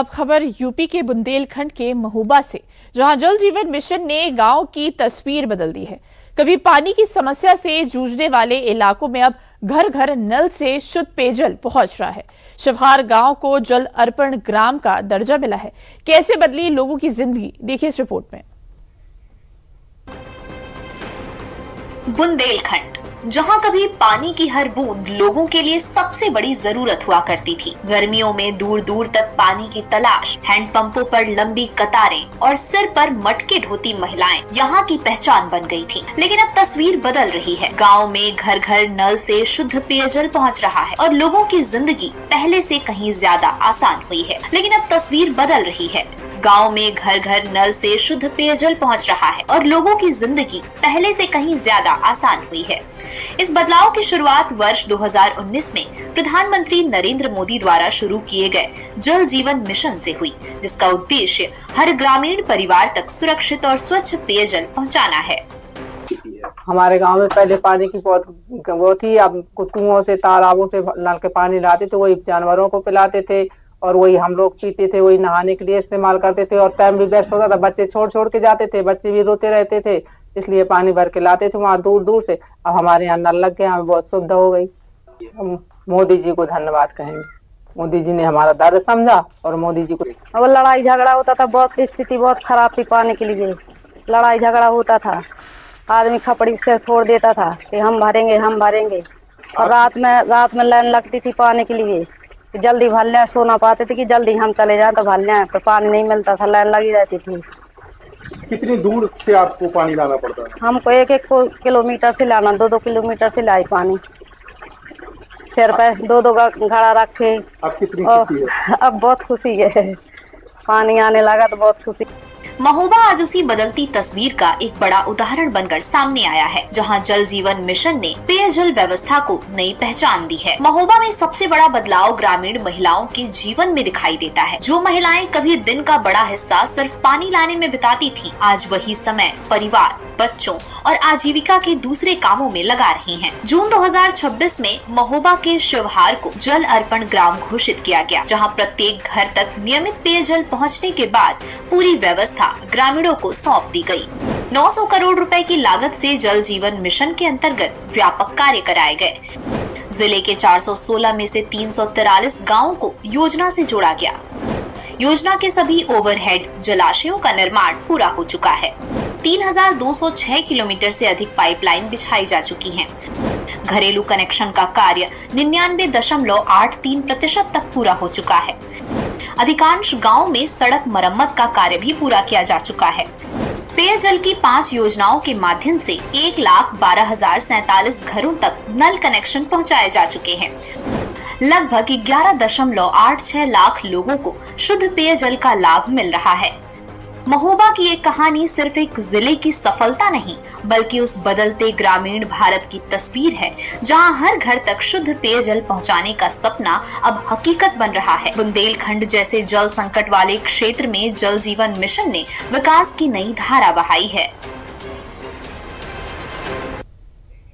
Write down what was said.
अब खबर यूपी के बुंदेलखंड के महोबा से, जहां जल जीवन मिशन ने गांव की तस्वीर बदल दी है। कभी पानी की समस्या से जूझने वाले इलाकों में अब घर घर नल से शुद्ध पेयजल पहुंच रहा है। शिवहार गांव को जल अर्पण ग्राम का दर्जा मिला है। कैसे बदली लोगों की जिंदगी, देखिए इस रिपोर्ट में। बुंदेलखंड, जहां कभी पानी की हर बूंद लोगों के लिए सबसे बड़ी जरूरत हुआ करती थी। गर्मियों में दूर दूर तक पानी की तलाश, हैंडपंपों पर लंबी कतारें और सिर पर मटके ढोती महिलाएं यहां की पहचान बन गई थी। लेकिन अब तस्वीर बदल रही है। गांव में घर घर नल से शुद्ध पेयजल पहुंच रहा है और लोगों की जिंदगी पहले से कहीं ज्यादा आसान हुई है। लेकिन अब तस्वीर बदल रही है। गांव में घर घर नल से शुद्ध पेयजल पहुंच रहा है और लोगों की जिंदगी पहले से कहीं ज्यादा आसान हुई है। इस बदलाव की शुरुआत वर्ष 2019 में प्रधानमंत्री नरेंद्र मोदी द्वारा शुरू किए गए जल जीवन मिशन से हुई, जिसका उद्देश्य हर ग्रामीण परिवार तक सुरक्षित और स्वच्छ पेयजल पहुंचाना है। हमारे गांव में पहले पानी की बहुत ही, अब कुओं से, तालाबों से नल के पानी लाते थे, वही जानवरों को पिलाते थे और वही हम लोग पीते थे, वही नहाने के लिए इस्तेमाल करते थे और टाइम भी वेस्ट होता था। बच्चे छोड़ के जाते थे, बच्चे भी रोते रहते थे, इसलिए पानी भर के लाते थे वहाँ दूर दूर से। अब हमारे यहाँ नल लग गए, हमें बहुत सुविधा हो गई। हम मोदी जी को धन्यवाद कहेंगे। मोदी जी ने हमारा दर्द समझा और मोदी जी को। अब लड़ाई झगड़ा होता था, बहुत स्थिति बहुत खराब थी पानी के लिए। लड़ाई झगड़ा होता था, आदमी खपड़ी से फोड़ देता था कि हम भरेंगे। और रात में लाइन लगती थी पानी के लिए, जल्दी भर लें, सो ना पाते थे कि जल्दी हम चले जाएं तो भर लें, पर पानी नहीं मिलता था, लाइन लगी रहती थी। कितनी दूर से आपको पानी लाना पड़ता है? हमको 1-1 किलोमीटर से लाना, 2-2 किलोमीटर से लाई पानी। सिर पर 2-2 घड़ा रखे। अब कितनी खुशी है? अब बहुत खुशी है, पानी आने लगा तो बहुत खुशी। महोबा आज उसी बदलती तस्वीर का एक बड़ा उदाहरण बनकर सामने आया है, जहां जल जीवन मिशन ने पेयजल व्यवस्था को नई पहचान दी है। महोबा में सबसे बड़ा बदलाव ग्रामीण महिलाओं के जीवन में दिखाई देता है। जो महिलाएं कभी दिन का बड़ा हिस्सा सिर्फ पानी लाने में बिताती थी, आज वही समय परिवार, बच्चों और आजीविका के दूसरे कामों में लगा रही हैं। जून 2026 में महोबा के शिवहार को जल अर्पण ग्राम घोषित किया गया, जहां प्रत्येक घर तक नियमित पेयजल पहुंचने के बाद पूरी व्यवस्था ग्रामीणों को सौंप दी गई। 900 करोड़ रुपए की लागत से जल जीवन मिशन के अंतर्गत व्यापक कार्य कराए गए। जिले के 416 में से 343 गाँवों को योजना से जोड़ा गया। योजना के सभी ओवरहेड जलाशयों का निर्माण पूरा हो चुका है। 3206 किलोमीटर से अधिक पाइपलाइन बिछाई जा चुकी हैं। घरेलू कनेक्शन का कार्य 99.83% तक पूरा हो चुका है। अधिकांश गांव में सड़क मरम्मत का कार्य भी पूरा किया जा चुका है। पेयजल की 5 योजनाओं के माध्यम से 1,12,047 घरों तक नल कनेक्शन पहुंचाए जा चुके हैं। लगभग 11.86 लाख लोगों को शुद्ध पेयजल का लाभ मिल रहा है। महोबा की ये कहानी सिर्फ एक जिले की सफलता नहीं, बल्कि उस बदलते ग्रामीण भारत की तस्वीर है, जहां हर घर तक शुद्ध पेयजल पहुंचाने का सपना अब हकीकत बन रहा है। बुंदेलखंड जैसे जल संकट वाले क्षेत्र में जल जीवन मिशन ने विकास की नई धारा बहाई है।